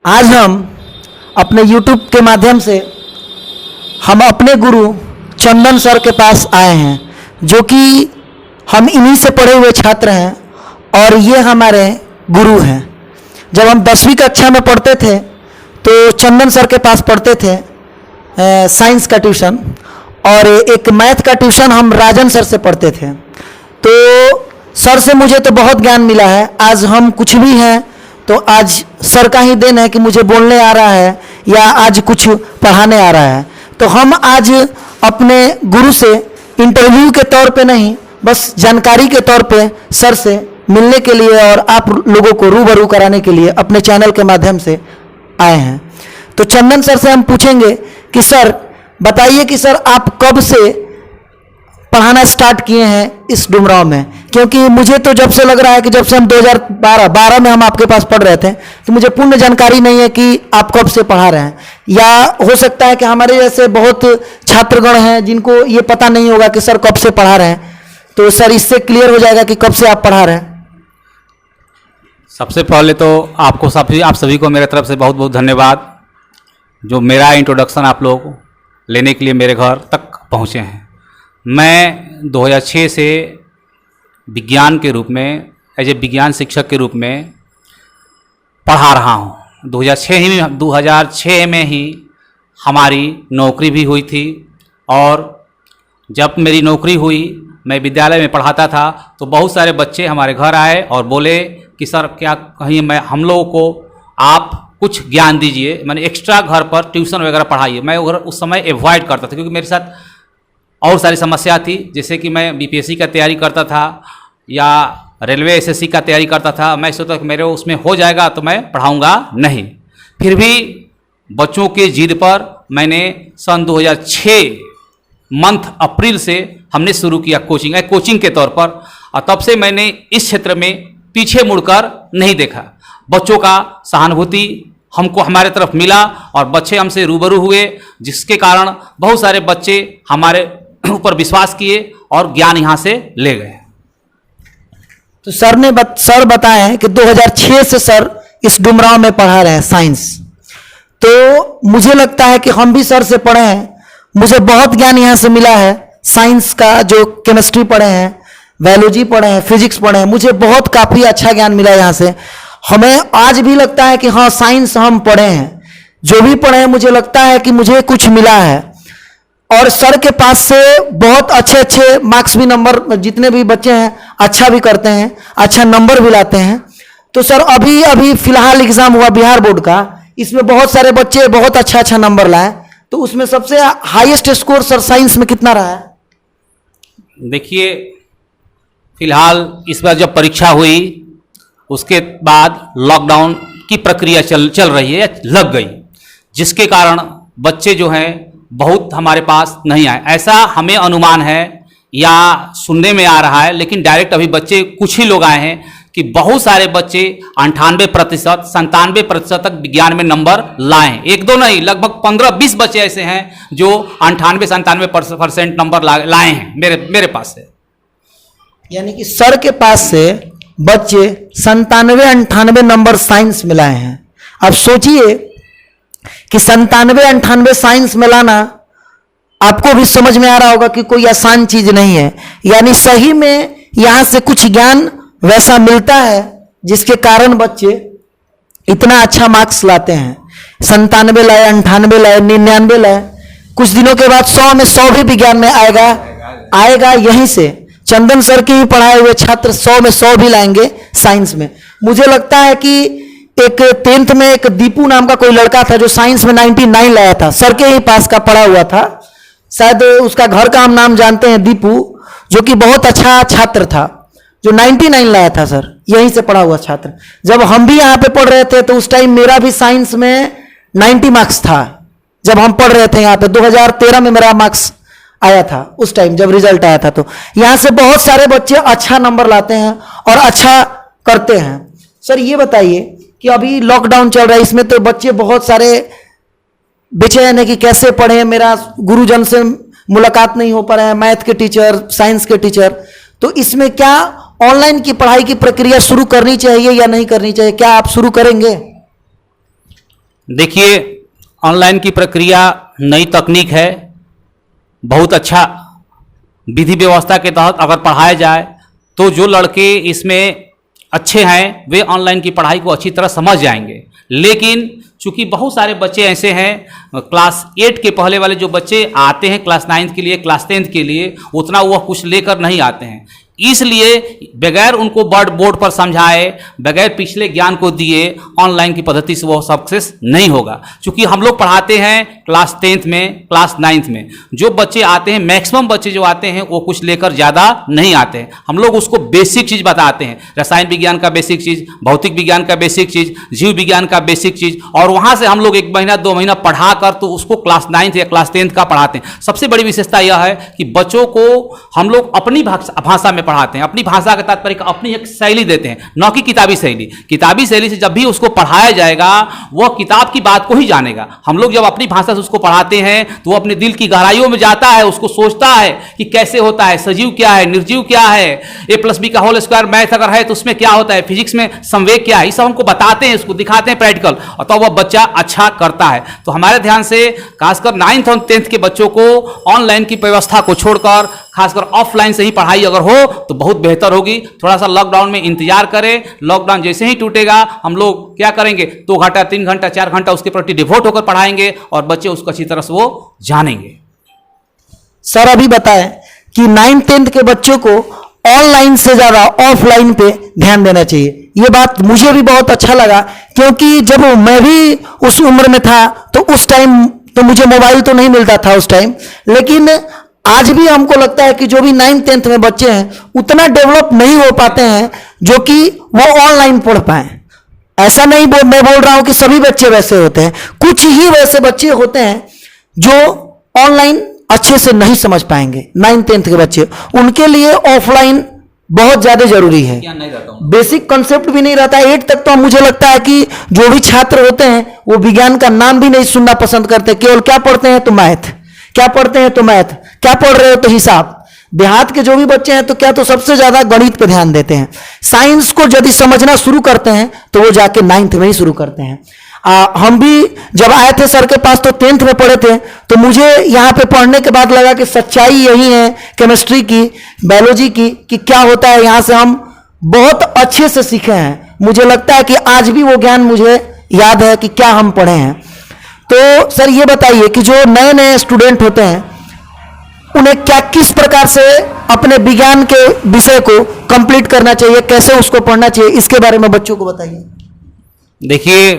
आज हम अपने YouTube के माध्यम से हम अपने गुरु चंदन सर के पास आए हैं, जो कि हम इन्हीं से पढ़े हुए छात्र हैं और ये हमारे गुरु हैं। जब हम 10वीं कक्षा में पढ़ते थे तो चंदन सर के पास पढ़ते थे साइंस का ट्यूशन, और एक मैथ का ट्यूशन हम राजन सर से पढ़ते थे। तो सर से मुझे तो बहुत ज्ञान मिला है। आज हम कुछ भी हैं तो आज सर का ही देन है कि मुझे बोलने आ रहा है या आज कुछ पढ़ाने आ रहा है। तो हम आज अपने गुरु से इंटरव्यू के तौर पे नहीं, बस जानकारी के तौर पे सर से मिलने के लिए और आप लोगों को रूबरू कराने के लिए अपने चैनल के माध्यम से आए हैं। तो चंदन सर से हम पूछेंगे कि सर बताइए कि सर आप कब से पढ़ाना स्टार्ट किए हैं इस डुमरांव में, क्योंकि मुझे तो जब से लग रहा है कि जब से हम 2012 में हम आपके पास पढ़ रहे थे, तो मुझे पूर्ण जानकारी नहीं है कि आप कब से पढ़ा रहे हैं, या हो सकता है कि हमारे जैसे बहुत छात्रगण हैं जिनको ये पता नहीं होगा कि सर कब से पढ़ा रहे हैं। तो सर इससे क्लियर हो जाएगा कि कब से आप पढ़ा रहे हैं। सबसे पहले तो आप सभी को मेरे तरफ से बहुत बहुत धन्यवाद, जो मेरा इंट्रोडक्शन आप लोग लेने के लिए मेरे घर तक पहुँचे हैं। मैं 2006 से विज्ञान के रूप में एज ए विज्ञान शिक्षक के रूप में पढ़ा रहा हूँ। 2006 में ही हमारी नौकरी भी हुई थी, और जब मेरी नौकरी हुई मैं विद्यालय में पढ़ाता था तो बहुत सारे बच्चे हमारे घर आए और बोले कि सर क्या कहीं हम लोगों को आप कुछ ज्ञान दीजिए, मैंने एक्स्ट्रा घर पर ट्यूशन वगैरह पढ़ाइए। मैं उस समय अवॉइड करता था, क्योंकि मेरे साथ और सारी समस्या थी, जैसे कि मैं बीपीएससी का तैयारी करता था या रेलवे एसएससी का तैयारी करता था। मैं सोचता कि मेरे उसमें हो जाएगा तो मैं पढ़ाऊंगा नहीं। फिर भी बच्चों के जिद पर मैंने सन 2006 मंथ अप्रैल से हमने शुरू किया कोचिंग के तौर पर, और तब से मैंने इस क्षेत्र में पीछे मुड़कर नहीं देखा। बच्चों का सहानुभूति हमको हमारे तरफ मिला और बच्चे हमसे रूबरू हुए, जिसके कारण बहुत सारे बच्चे हमारे ऊपर विश्वास किए और ज्ञान यहाँ से ले गए। तो सर बताए हैं कि 2006 से सर इस डुमरांव में पढ़ा रहे हैं साइंस। तो मुझे लगता है कि हम भी सर से पढ़े हैं, मुझे बहुत ज्ञान यहाँ से मिला है। साइंस का जो केमिस्ट्री पढ़े हैं, बायोलॉजी पढ़े हैं, फिजिक्स पढ़े हैं, मुझे बहुत काफ़ी अच्छा ज्ञान मिला यहाँ से। हमें आज भी लगता है कि हाँ साइंस हम पढ़े हैं, जो भी पढ़े हैं मुझे लगता है कि मुझे कुछ मिला है। और सर के पास से बहुत अच्छे मार्क्स भी, नंबर जितने भी बच्चे हैं अच्छा भी करते हैं, अच्छा नंबर भी लाते हैं। तो सर अभी फिलहाल एग्जाम हुआ बिहार बोर्ड का, इसमें बहुत सारे बच्चे बहुत अच्छा नंबर लाए। तो उसमें सबसे हाईएस्ट स्कोर सर साइंस में कितना रहा है? देखिए, फिलहाल इस बार जब परीक्षा हुई उसके बाद लॉकडाउन की प्रक्रिया चल रही है, लग गई, जिसके कारण बच्चे जो हैं बहुत हमारे पास नहीं आए। ऐसा हमें अनुमान है या सुनने में आ रहा है, लेकिन डायरेक्ट अभी बच्चे कुछ ही लोग आए हैं कि बहुत सारे बच्चे 98%, 97% तक विज्ञान में नंबर लाए हैं। एक दो नहीं, लगभग 15-20 बच्चे ऐसे हैं जो 98-97% नंबर लाए हैं मेरे पास से। यानी कि सर के पास से बच्चे 97-98 नंबर साइंस में लाए हैं। अब सोचिए कि 97-98 साइंस में लाना आपको भी समझ में आ रहा होगा कि कोई आसान चीज नहीं है। यानी सही में यहां से कुछ ज्ञान वैसा मिलता है जिसके कारण बच्चे इतना अच्छा मार्क्स लाते हैं। 97 लाए, 98 लाए, 99 लाए, कुछ दिनों के बाद 100 में 100 भी विज्ञान में आएगा यहीं से। चंदन सर के ही पढ़ाए हुए छात्र 100 में 100 भी लाएंगे साइंस में। मुझे लगता है कि एक 10th में एक दीपू नाम का कोई लड़का था जो साइंस में 99 लाया था, सर के ही पास का पढ़ा हुआ था, शायद उसका घर का हम नाम जानते हैं, दीपू, जो कि बहुत अच्छा छात्र था, जो 99 लाया था सर, यहीं से पढ़ा हुआ छात्र। जब हम भी यहाँ पे पढ़ रहे थे तो उस टाइम मेरा भी साइंस में 90 मार्क्स था। जब हम पढ़ रहे थे यहाँ पे 2013 में मेरा मार्क्स आया था, उस टाइम जब रिजल्ट आया था। तो यहाँ से बहुत सारे बच्चे अच्छा नंबर लाते हैं और अच्छा करते हैं। सर ये बताइए कि अभी लॉकडाउन चल रहा है, इसमें तो बच्चे बहुत सारे बेचैन है कि कैसे पढ़े, मेरा गुरुजन से मुलाकात नहीं हो पा रहा है, मैथ के टीचर, साइंस के टीचर। तो इसमें क्या ऑनलाइन की पढ़ाई की प्रक्रिया शुरू करनी चाहिए या नहीं करनी चाहिए? क्या आप शुरू करेंगे? देखिए, ऑनलाइन की प्रक्रिया नई तकनीक है, बहुत अच्छा विधि व्यवस्था के तहत अगर पढ़ाया जाए तो जो लड़के इसमें अच्छे हैं वे ऑनलाइन की पढ़ाई को अच्छी तरह समझ जाएंगे। लेकिन चूंकि बहुत सारे बच्चे ऐसे हैं, क्लास 8 के पहले वाले जो बच्चे आते हैं क्लास 9 के लिए, क्लास 10 के लिए, उतना वह कुछ लेकर नहीं आते हैं, इसलिए बगैर उनको बोर्ड पर समझाए, बगैर पिछले ज्ञान को दिए ऑनलाइन की पद्धति से वो सक्सेस नहीं होगा। क्योंकि हम लोग पढ़ाते हैं क्लास 10th में, क्लास 9th में, जो बच्चे आते हैं, मैक्सिमम बच्चे जो आते हैं वो कुछ लेकर ज़्यादा नहीं आते हैं। हम लोग उसको बेसिक चीज़ बताते हैं, रसायन विज्ञान का बेसिक चीज़, भौतिक विज्ञान का बेसिक चीज़, जीव विज्ञान का बेसिक चीज़, और वहाँ से हम लोग 1 महीना 2 महीना पढ़ा कर तो उसको क्लास 9th या क्लास 10th का पढ़ाते हैं। सबसे बड़ी विशेषता यह है कि बच्चों को हम लोग अपनी भाषा में पढ़ाते हैं। अपनी भाषा का तात्पर्य अपनी एक शैली देते हैं, न कि किताबी शैली। किताबी शैली से जब भी उसको पढ़ाया जाएगा वह किताब की बात को ही जानेगा। हम लोग जब अपनी भाषा से उसको पढ़ाते हैं तो वो अपने दिल की गहराइयों में जाता है, उसको सोचता है कि कैसे होता है, सजीव क्या है, निर्जीव क्या है, a+b का होल स्क्वायर मैथ अगर है तो उसमें क्या होता है, फिजिक्स में संवेग क्या है, ये सब हमको बताते हैं, उसको दिखाते हैं प्रैक्टिकल, और तो वह बच्चा अच्छा करता है। तो हमारे ध्यान से खासकर 9th और 10th के बच्चों को ऑनलाइन की व्यवस्था को छोड़कर खासकर ऑफलाइन से ही पढ़ाई अगर हो तो बहुत बेहतर होगी। थोड़ा सा लॉकडाउन में इंतजार करें, लॉकडाउन जैसे ही टूटेगा हम लोग क्या करेंगे, 2 घंटा 3 घंटा 4 घंटा उसके प्रति डिवोट होकर पढ़ाएंगे और बच्चे उसको अच्छी तरह से वो जानेंगे। सर अभी बताएं कि 9th 10th के बच्चों को ऑनलाइन से ज्यादा ऑफलाइन पे ध्यान देना चाहिए। ये बात मुझे भी बहुत अच्छा लगा, क्योंकि जब मैं भी उस उम्र में था तो उस टाइम तो मुझे मोबाइल तो नहीं मिलता था उस टाइम, लेकिन आज भी हमको लगता है कि जो भी 9th 10th में बच्चे हैं उतना डेवलप नहीं हो पाते हैं जो कि वो ऑनलाइन पढ़ पाए। ऐसा नहीं मैं बोल रहा हूं कि सभी बच्चे वैसे होते हैं, कुछ ही वैसे बच्चे होते हैं जो ऑनलाइन अच्छे से नहीं समझ पाएंगे। 9th 10th के बच्चे, उनके लिए ऑफलाइन बहुत ज्यादा जरूरी है, बेसिक कॉन्सेप्ट भी नहीं रहता है। 8 तक तो मुझे लगता है कि जो भी छात्र होते हैं वो विज्ञान का नाम भी नहीं सुनना पसंद करते, केवल क्या पढ़ते हैं तो मैथ, क्या पढ़ते हैं तो मैथ, क्या पढ़ रहे हो तो हिसाब। देहात के जो भी बच्चे हैं तो क्या तो सबसे ज्यादा गणित पे ध्यान देते हैं। साइंस को यदि समझना शुरू करते हैं तो वो जाके 9th में ही शुरू करते हैं। हम भी जब आए थे सर के पास तो 10th में पढ़े थे, तो मुझे यहाँ पे पढ़ने के बाद लगा कि सच्चाई यही है केमिस्ट्री की, बायोलॉजी की, कि क्या होता है। यहाँ से हम बहुत अच्छे से सीखे हैं। मुझे लगता है कि आज भी वो ज्ञान मुझे याद है कि क्या हम पढ़े हैं। तो सर ये बताइए कि जो नए नए स्टूडेंट होते हैं उन्हें क्या किस प्रकार से अपने विज्ञान के विषय को कंप्लीट करना चाहिए, कैसे उसको पढ़ना चाहिए, इसके बारे में बच्चों को बताइए। देखिए,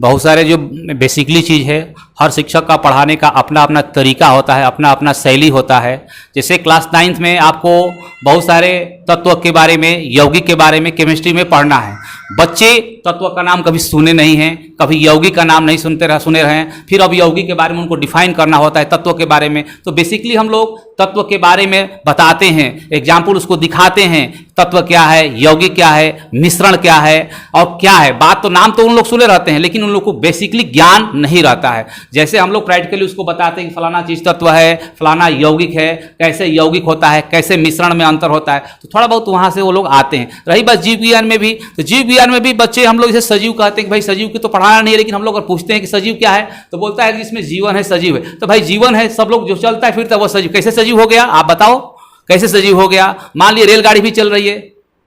बहुत सारे जो बेसिकली चीज़ है, हर शिक्षक का पढ़ाने का अपना अपना तरीका होता है, अपना अपना शैली होता है। जैसे क्लास 9th में आपको बहुत सारे तत्व के बारे में, यौगिक के बारे में, केमिस्ट्री में पढ़ना है। बच्चे तत्व का नाम कभी सुने नहीं हैं, कभी यौगिक का नाम नहीं सुने रहे हैं, फिर अब यौगिक के बारे में उनको डिफाइन करना होता है तत्व के बारे में। तो बेसिकली हम लोग तत्व के बारे में बताते हैं, एग्जाम्पल उसको दिखाते हैं, तत्व क्या है, यौगिक क्या है, मिश्रण क्या है और क्या है। बात तो नाम तो उन लोग सुने रहते हैं लेकिन उन लोग को बेसिकली ज्ञान नहीं रहता है। जैसे हम लोग प्रैक्टिकली उसको बताते हैं कि फलाना चीज तत्व है, फलाना यौगिक है, कैसे यौगिक होता है, कैसे मिश्रण में अंतर होता है, तो थोड़ा बहुत वहाँ से वो लोग आते हैं। रही बात जीव विज्ञान में भी, तो जीव विज्ञान में भी बच्चे हम लोग जैसे सजीव कहते हैं कि भाई सजीव की तो पढ़ाना नहीं है, लेकिन हम लोग अगर पूछते हैं कि सजीव क्या है तो बोलता है कि इसमें जीवन है, सजीव है। तो भाई जीवन है, सब लोग जो चलता है फिरता है वो सजीव, कैसे सजीव हो गया आप बताओ, कैसे सजीव हो गया। मान लिया रेलगाड़ी भी चल रही है,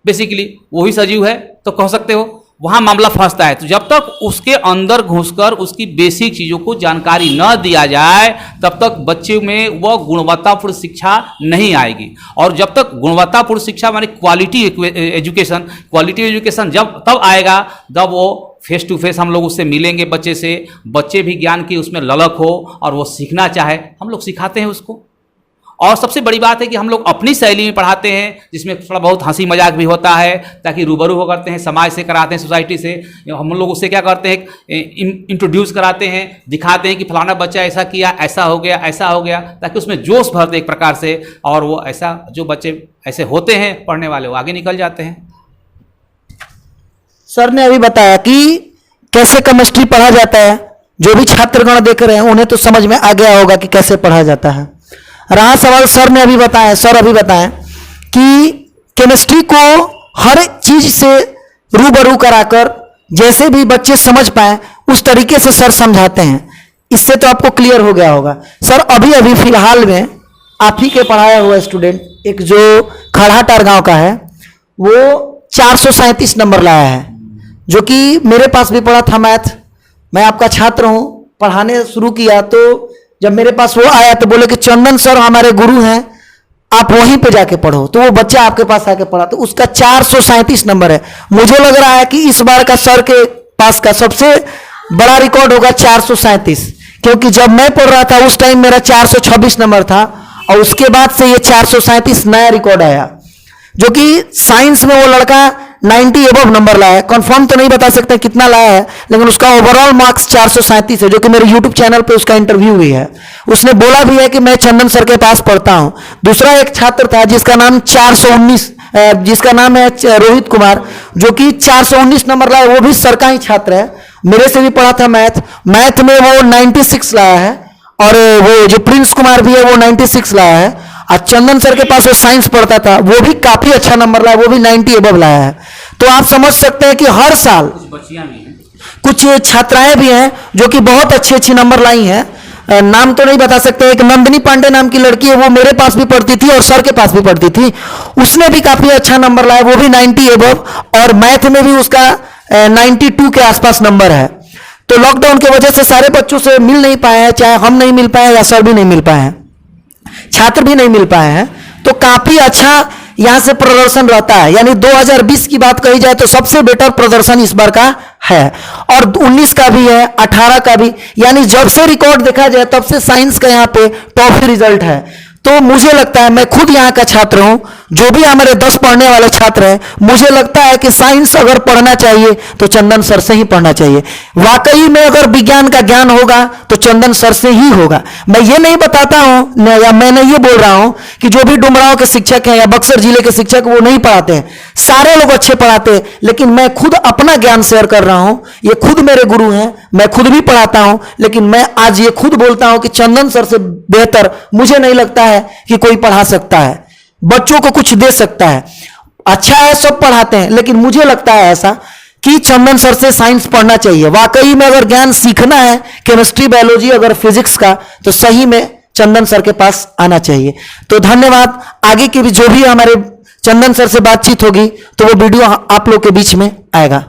बेसिकली वही सजीव है तो कह सकते हो, वहां मामला फंसता है। तो जब तक उसके अंदर घुसकर उसकी बेसिक चीजों को जानकारी न दिया जाए तब तक बच्चे में वह गुणवत्तापूर्ण शिक्षा नहीं आएगी। और जब तक गुणवत्तापूर्ण शिक्षा माने क्वालिटी एजुकेशन जब तब आएगा जब वो फेस टू फेस हम लोग उससे मिलेंगे बच्चे से, बच्चे भी ज्ञान की उसमें ललक हो और वो सीखना चाहे, हम लोग सिखाते हैं उसको। और सबसे बड़ी बात है कि हम लोग अपनी शैली में पढ़ाते हैं जिसमें थोड़ा बहुत हंसी मजाक भी होता है, ताकि रूबरू हो करते हैं, समाज से कराते हैं, सोसाइटी से। हम लोग उससे क्या करते हैं, इंट्रोड्यूस कराते हैं, दिखाते हैं कि फलाना बच्चा ऐसा किया, ऐसा हो गया, ऐसा हो गया, ताकि उसमें जोश भरते एक प्रकार से। और वो ऐसा जो बच्चे ऐसे होते हैं पढ़ने वाले वो आगे निकल जाते हैं। सर ने अभी बताया कि कैसे केमिस्ट्री पढ़ा जाता है, जो भी छात्रगण देख रहे हैं उन्हें तो समझ में आ गया होगा कि कैसे पढ़ा जाता है। रहा सवाल सर ने अभी बताया, सर अभी बताएं कि केमिस्ट्री को हर चीज से रूबरू कराकर जैसे भी बच्चे समझ पाए उस तरीके से सर समझाते हैं। इससे तो आपको क्लियर हो गया होगा। सर अभी अभी फिलहाल में आप ही के पढ़ाया हुआ स्टूडेंट एक जो खड़ाटार गांव का है वो 437 नंबर लाया है, जो कि मेरे पास भी पढ़ा था मैथ। मैं आपका छात्र हूं, पढ़ाने शुरू किया तो जब मेरे पास वो आया तो बोले कि चंदन सर हमारे गुरु हैं, आप वहीं पे जाके पढ़ो। तो वो बच्चा आपके पास आके पढ़ा तो उसका 437 नंबर है। मुझे लग रहा है कि इस बार का सर के पास का सबसे बड़ा रिकॉर्ड होगा 437, क्योंकि जब मैं पढ़ रहा था उस टाइम मेरा 426 नंबर था और उसके बाद से ये 437 नया रिकॉर्ड आया, जो कि साइंस में वो लड़का 90 एबव नंबर लाया है। कंफर्म तो नहीं बता सकते कितना लाया है, लेकिन उसका ओवरऑल मार्क्स 437 है, जो कि मेरे यूट्यूब चैनल पे उसका इंटरव्यू भी है। उसने बोला भी है कि मैं चंदन सर के पास पढ़ता हूं। दूसरा एक छात्र था जिसका नाम 419 जिसका नाम है रोहित कुमार, जो कि 419 नंबर लाया, वो भी सर का ही छात्र है, मेरे से भी पढ़ा था मैथ में वो 96 लाया है। और वो जो प्रिंस कुमार भी है वो 96 लाया है। और चंदन सर के पास वो साइंस पढ़ता था, वो भी काफी अच्छा नंबर लाया, वो भी 90 एबव लाया है। तो आप समझ सकते हैं कि हर साल कुछ छात्राएं भी हैं जो कि बहुत अच्छी अच्छी नंबर लाई हैं। नाम तो नहीं बता सकते। एक नंदिनी पांडे नाम की लड़की है, वो मेरे पास भी पढ़ती थी और सर के पास भी पढ़ती थी, उसने भी काफी अच्छा नंबर लाया, वो भी 90 एबव, और मैथ में भी उसका 92 के आसपास नंबर है। तो लॉकडाउन की वजह से सारे बच्चों से मिल नहीं पाए हैं, चाहे हम नहीं मिल पाए या सर भी नहीं मिल पाए हैं, छात्र भी नहीं मिल पाए हैं। तो काफी अच्छा यहां से प्रदर्शन रहता है। यानी 2020 की बात कही जाए तो सबसे बेटर प्रदर्शन इस बार का है, और 19 का भी है, 18 का भी। यानी जब से रिकॉर्ड देखा जाए तब से साइंस का यहाँ पे टॉप रिजल्ट है। तो मुझे लगता है, मैं खुद यहाँ का छात्र हूं, जो भी हमारे 10 पढ़ने वाले छात्र हैं, मुझे लगता है कि साइंस अगर पढ़ना चाहिए तो चंदन सर से ही पढ़ना चाहिए। वाकई में अगर विज्ञान का ज्ञान होगा तो चंदन सर से ही होगा। मैं ये नहीं बताता हूं या मैं नहीं ये बोल रहा हूं कि जो भी डुमरांव के शिक्षक हैं या बक्सर जिले के शिक्षक वो नहीं पढ़ाते हैं, सारे लोग अच्छे पढ़ाते हैं। लेकिन मैं खुद अपना ज्ञान शेयर कर रहा हूं, ये खुद मेरे गुरु हैं, मैं खुद भी पढ़ाता हूं, लेकिन मैं आज ये खुद बोलता हूं कि चंदन सर से बेहतर मुझे नहीं लगता है कि कोई पढ़ा सकता है, बच्चों को कुछ दे सकता है। अच्छा है, सब पढ़ाते हैं, लेकिन मुझे लगता है ऐसा कि चंदन सर से साइंस पढ़ना चाहिए। वाकई में अगर ज्ञान सीखना है, केमिस्ट्री, बायोलॉजी, अगर फिजिक्स का, तो सही में चंदन सर के पास आना चाहिए। तो धन्यवाद। आगे की भी जो भी हमारे चंदन सर से बातचीत होगी तो वो वीडियो आप लोग के बीच में आएगा।